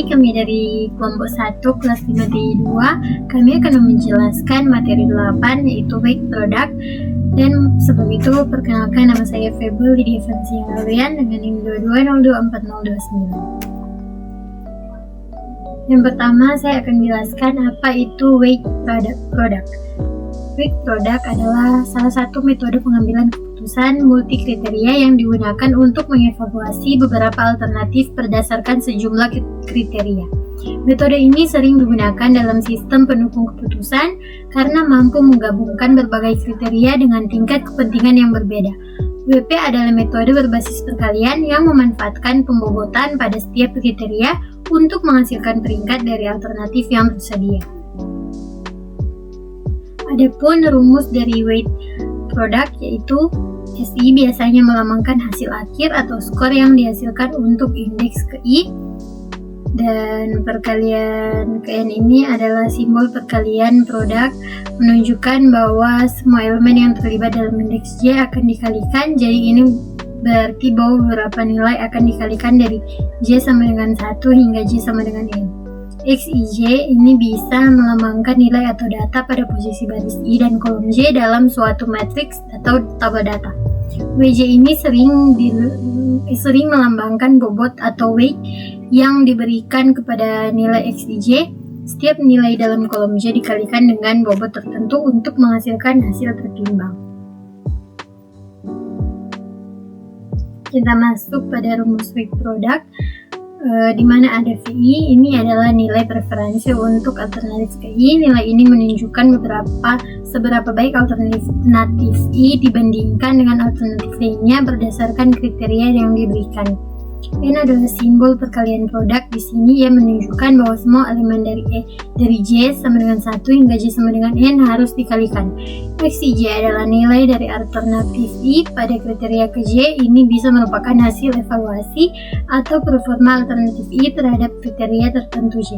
Kami dari kelompok 1 kelas 5TI 2, kami akan menjelaskan materi 8 yaitu weight product. Dan sebelum itu perkenalkan, nama saya Febel di Defensi Alrian dengan NIM 224029. Yang pertama saya akan jelaskan apa itu weight product. Weight product adalah salah satu metode pengambilan keputusan multi kriteria yang digunakan untuk mengevaluasi beberapa alternatif berdasarkan sejumlah kriteria. Metode ini sering digunakan dalam sistem pendukung keputusan karena mampu menggabungkan berbagai kriteria dengan tingkat kepentingan yang berbeda. WP adalah metode berbasis perkalian yang memanfaatkan pembobotan pada setiap kriteria untuk menghasilkan peringkat dari alternatif yang tersedia. Adapun rumus dari weight product yaitu SI biasanya melambangkan hasil akhir atau skor yang dihasilkan untuk indeks KI, dan perkalian KN ini adalah simbol perkalian produk menunjukkan bahwa semua elemen yang terlibat dalam indeks J akan dikalikan. Jadi ini berarti bahwa beberapa nilai akan dikalikan dari J sama dengan 1 hingga J sama dengan N. XIJ ini bisa melambangkan nilai atau data pada posisi baris I dan kolom J dalam suatu matriks atau tabel data. WJ ini sering melambangkan bobot atau weight yang diberikan kepada nilai XIJ. Setiap nilai dalam kolom J dikalikan dengan bobot tertentu untuk menghasilkan hasil tertimbang. Kita masuk pada rumus weight product. Di mana ada VI, ini adalah nilai preferensi untuk alternatif KI. Nilai ini menunjukkan seberapa baik alternatif I dibandingkan dengan alternatif lainnya berdasarkan kriteria yang diberikan. N adalah simbol perkalian produk. Di sini ia menunjukkan bahwa semua elemen dari J sama dengan 1 hingga J sama dengan N harus dikalikan. XIJ adalah nilai dari alternatif I pada kriteria ke J. Ini bisa merupakan hasil evaluasi atau performa alternatif I terhadap kriteria tertentu J.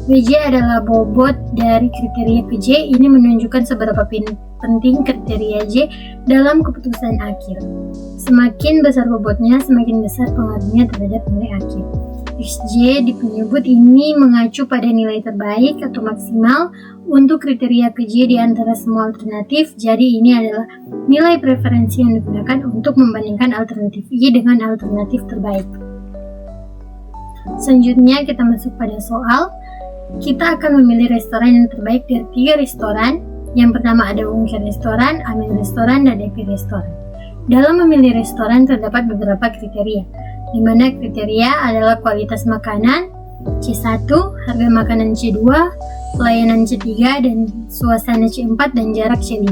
WJ adalah bobot dari kriteria ke J. Ini menunjukkan seberapa penting kriteria J dalam keputusan akhir. Semakin besar bobotnya, semakin besar pengaruhnya terhadap nilai akhir. XJ di penyebut ini mengacu pada nilai terbaik atau maksimal untuk kriteria ke J di antara semua alternatif. Jadi ini adalah nilai preferensi yang digunakan untuk membandingkan alternatif I dengan alternatif terbaik. Selanjutnya kita masuk pada soal. Kita akan memilih restoran yang terbaik dari 3 restoran. Yang pertama ada Ungkir Restoran, Amin Restoran, dan Epi Restoran. Dalam memilih restoran terdapat beberapa kriteria, di mana kriteria adalah kualitas makanan C1, harga makanan C2, pelayanan C3, dan suasana C4 dan jarak C5.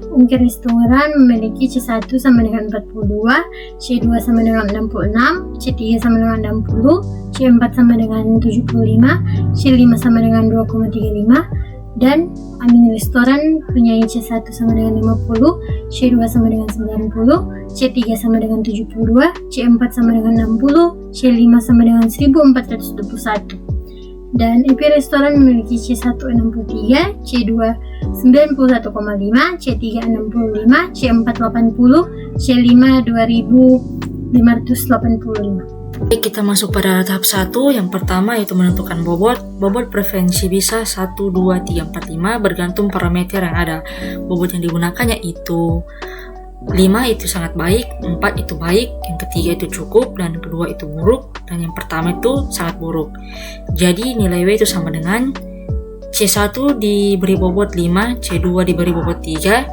Ungkir Restoran memiliki C1 sama dengan 42, C2 sama dengan 66, C3 sama dengan 60, C4 sama dengan 75, C5 sama dengan 2,35, dan Amin Restoran punya C1 sama dengan 50, C2 sama dengan 90, C3 sama dengan 72, C4 sama dengan 60, C5 sama dengan 1421. Dan Epi Restoran memiliki C1 63, C2 91,5, C3 65, C4 80, C5 2585. Baik, kita masuk pada tahap 1. Yang pertama yaitu menentukan bobot. Bobot preferensi bisa 1, 2, 3, 4, 5 bergantung parameter yang ada. Bobot yang digunakannya itu 5 itu sangat baik, 4 itu baik, yang ketiga itu cukup, dan kedua itu buruk, dan yang pertama itu sangat buruk. Jadi nilai W itu sama dengan C1 diberi bobot 5, C2 diberi bobot 3,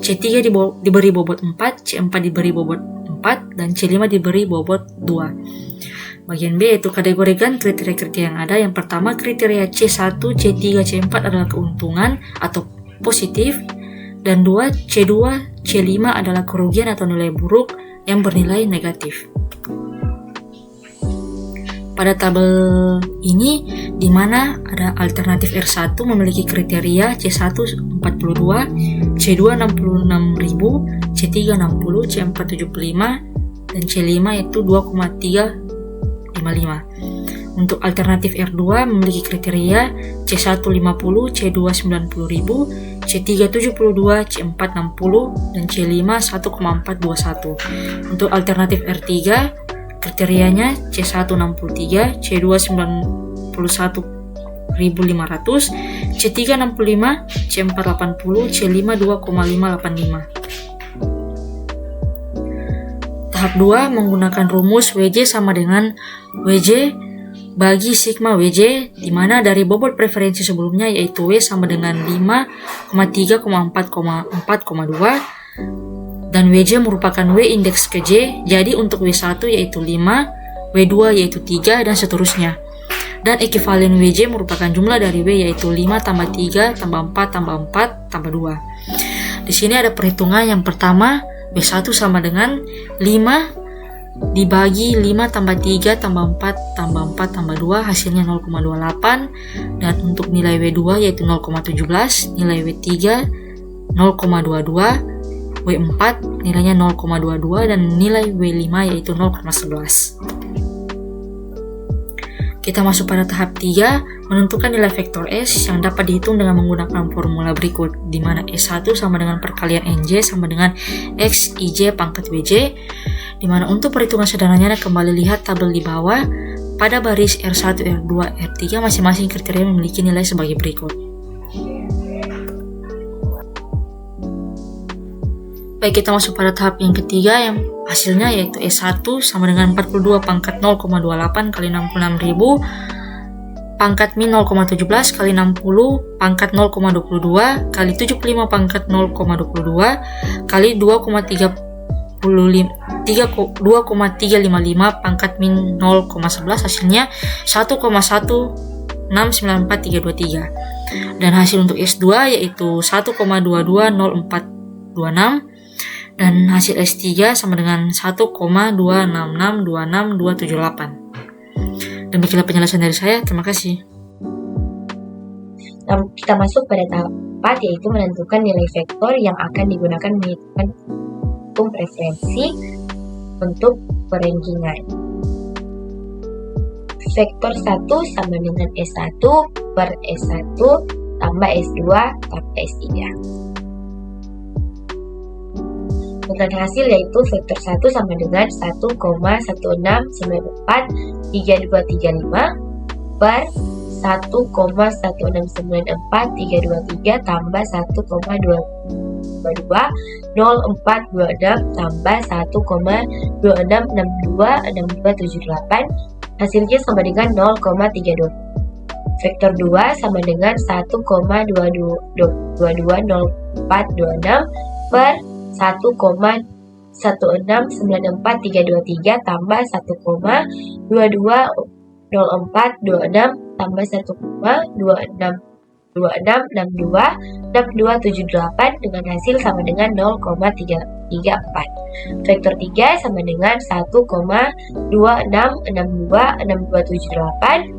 C3 diberi bobot 4, C4 diberi bobot 4, dan C5 diberi bobot 2. Bagian B yaitu kategorikan kriteria-kriteria yang ada. Yang pertama, kriteria C1, C3, C4 adalah keuntungan atau positif, dan 2, C2, C5 adalah kerugian atau nilai buruk yang bernilai negatif. Pada tabel ini, di mana ada alternatif R1 memiliki kriteria C1 42, C2 66.000, C3 60, C4 75, dan C5 itu 2,355. Untuk alternatif R2 memiliki kriteria C1 50, C2 90.000, C3 72, C4 60, dan C5 1,421. Untuk alternatif R3 kriterianya C1 63, C2 91.500, C3 65, C4 80, C5 2,585. Tahap 2 menggunakan rumus WJ sama dengan WJ bagi sigma WJ, di mana dari bobot preferensi sebelumnya yaitu W sama dengan 5,3,4,4,2 dan WJ merupakan W indeks ke J, jadi untuk W1 yaitu 5, W2 yaitu 3 dan seterusnya. Dan ekivalen WJ merupakan jumlah dari W yaitu 5 tambah 3 tambah 4 tambah 4 tambah 2. Di sini ada perhitungan yang pertama, W1 sama dengan 5 dibagi 5 tambah 3 tambah 4 tambah 4 tambah 2 hasilnya 0,28, dan untuk nilai W2 yaitu 0,17, nilai W3 0,22, W4 nilainya 0,22 dan nilai W5 yaitu 0,11. Kita masuk pada tahap 3, menentukan nilai vektor S yang dapat dihitung dengan menggunakan formula berikut, di mana S1 sama dengan perkalian NJ sama dengan X IJ pangkat WJ, di mana untuk perhitungan sederhananya kembali lihat tabel di bawah. Pada baris R1, R2, R3 masing-masing kriteria memiliki nilai sebagai berikut. Baik, kita masuk pada tahap yang ketiga yang hasilnya yaitu S1 sama dengan 42 pangkat 0,28 kali 66.000 pangkat min 0,17 kali 60 pangkat 0,22 kali 75 pangkat 0,22 kali 2,355 pangkat min 0,11 hasilnya 1,1694323, dan hasil untuk S2 yaitu 1,220426, dan hasil S3 sama dengan 1,266262278. Demikianlah penjelasan dari saya, terima kasih. Kita masuk pada tahap 4, yaitu menentukan nilai vektor yang akan digunakan menentukan preferensi untuk perankingan. Vektor 1 sama dengan S1 per S1 tambah S2 tambah S3. Untuk hasil yaitu vektor 1 sama dengan 1,16943235 per 1,1694323 tambah 1,220426 tambah 1,26626278, hasilnya sama dengan 0,32. Vektor 2 sama dengan 1,22426 per 1,1694323 tambah 1,220426 tambah 1,26626278 dengan hasil sama dengan 0,334. Vektor 3 sama dengan 1,26626278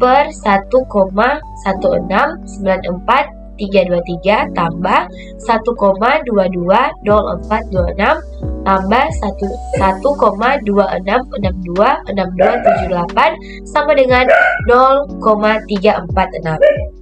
per 1,1694323 tambah 1,220426 tambah 1,26626278 sama dengan 0,346.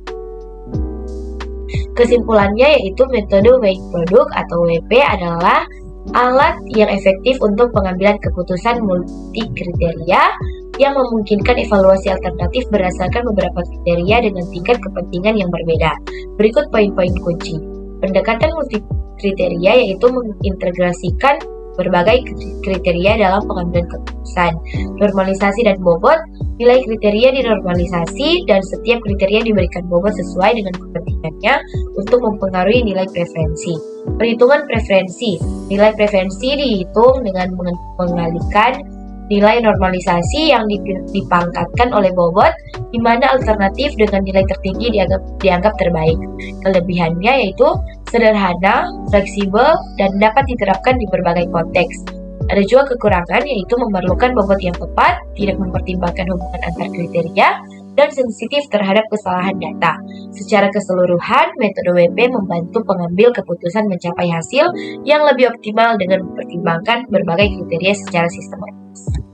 Kesimpulannya yaitu metode weight product atau WP adalah alat yang efektif untuk pengambilan keputusan multi kriteria yang memungkinkan evaluasi alternatif berdasarkan beberapa kriteria dengan tingkat kepentingan yang berbeda. Berikut poin-poin kunci. Pendekatan multi kriteria yaitu mengintegrasikan berbagai kriteria dalam pengambilan keputusan. Normalisasi dan bobot, nilai kriteria dinormalisasi dan setiap kriteria diberikan bobot sesuai dengan kepentingannya untuk mempengaruhi nilai preferensi. Perhitungan preferensi, nilai preferensi dihitung dengan mengalihkan nilai normalisasi yang dipangkatkan oleh bobot, di mana alternatif dengan nilai tertinggi dianggap terbaik. Kelebihannya yaitu sederhana, fleksibel, dan dapat diterapkan di berbagai konteks. Ada juga kekurangan yaitu memerlukan bobot yang tepat, tidak mempertimbangkan hubungan antar kriteria, dan sensitif terhadap kesalahan data. Secara keseluruhan, metode WP membantu pengambil keputusan mencapai hasil yang lebih optimal dengan mempertimbangkan berbagai kriteria secara sistematis.